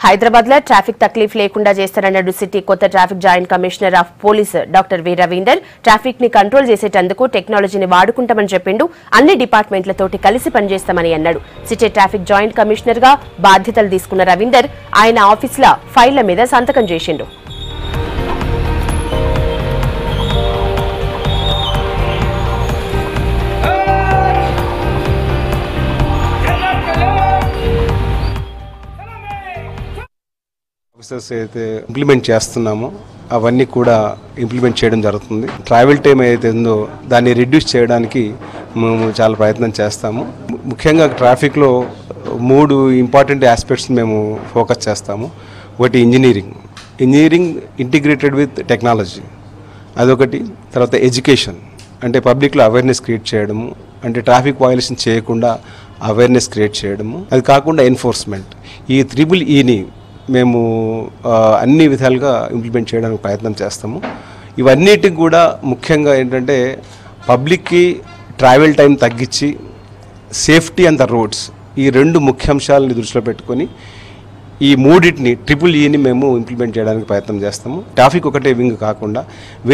హైదరాబాద్ లో ట్రాఫిక్ తక్లీఫ్ లేకుండా చేస్తారన్నాడు సిటీ కొత్త traffic joint commissioner of police doctor V Ravinder. Traffic ని కంట్రోల్ చేసేటందుకు టెక్నాలజీని వాడుకుంటామని చెప్పిండు. అన్ని డిపార్ట్మెంట్లతోటి కలిసి పనిచేస్తామని అన్నాడు. సిటీ ట్రాఫిక్ జాయింట్ కమిషనర్ గా బాధ్యతలు తీసుకున్న రవీందర్ ఆయన ఆఫీసుల ఫైళ్ల మీద సంతకం చేసిండు. ఆఫీసర్స్ అయితే ఇంప్లిమెంట్ చేస్తున్నామో అవన్నీ కూడా ఇంప్లిమెంట్ చేయడం జరుగుతుంది. ట్రావెల్ టైం ఏదైతే ఉందో దాన్ని రిడ్యూస్ చేయడానికి మేము చాలా ప్రయత్నం చేస్తాము. ముఖ్యంగా ట్రాఫిక్లో 3 ఇంపార్టెంట్ ఆస్పెక్ట్స్ మేము ఫోకస్ చేస్తాము. ఒకటి ఇంజనీరింగ్ ఇంటిగ్రేటెడ్ విత్ టెక్నాలజీ, అదొకటి. తర్వాత ఎడ్యుకేషన్ అంటే పబ్లిక్లో అవేర్నెస్ క్రియేట్ చేయడము, అంటే ట్రాఫిక్ వయలేషన్ చేయకుండా అవేర్నెస్ క్రియేట్ చేయడము. అది కాకుండా ఎన్ఫోర్స్మెంట్. ఈ 3E మేము అన్ని విధాలుగా ఇంప్లిమెంట్ చేయడానికి ప్రయత్నం చేస్తాము. ఇవన్నిటికి కూడా ముఖ్యంగా ఏంటంటే పబ్లిక్కి ట్రావెల్ టైం తగ్గించి సేఫ్టీ ఆన్ ద రోడ్స్, ఈ 2 ముఖ్యాంశాలని దృష్టిలో పెట్టుకొని ఈ 3ని 3E మేము ఇంప్లిమెంట్ చేయడానికి ప్రయత్నం చేస్తాము. ట్రాఫిక్ ఒకటే వింగ్ కాకుండా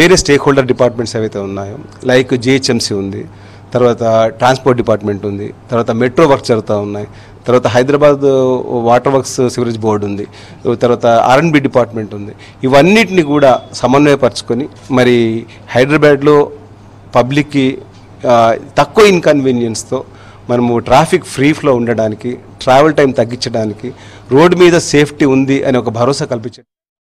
వేరే స్టేక్ హోల్డర్ డిపార్ట్మెంట్స్ ఏవైతే ఉన్నాయో, లైక్ GHMC ఉంది, తర్వాత ట్రాన్స్పోర్ట్ డిపార్ట్మెంట్ ఉంది, తర్వాత మెట్రో వర్క్స్ జరుగుతూ ఉన్నాయి, తర్వాత Hyderabad water works sewerage board ఉంది, తర్వాత R&B డిపార్ట్మెంట్ ఉంది. ఇవన్నిటిని కూడా సమన్వయపరచుకొని మరి హైదరాబాద్లో పబ్లిక్కి తక్కువ ఇన్కన్వీనియన్స్తో మనము ట్రాఫిక్ ఫ్రీ ఫ్లో ఉండడానికి, ట్రావెల్ టైం తగ్గించడానికి, రోడ్డు మీద సేఫ్టీ ఉంది అని ఒక భరోసా కల్పించే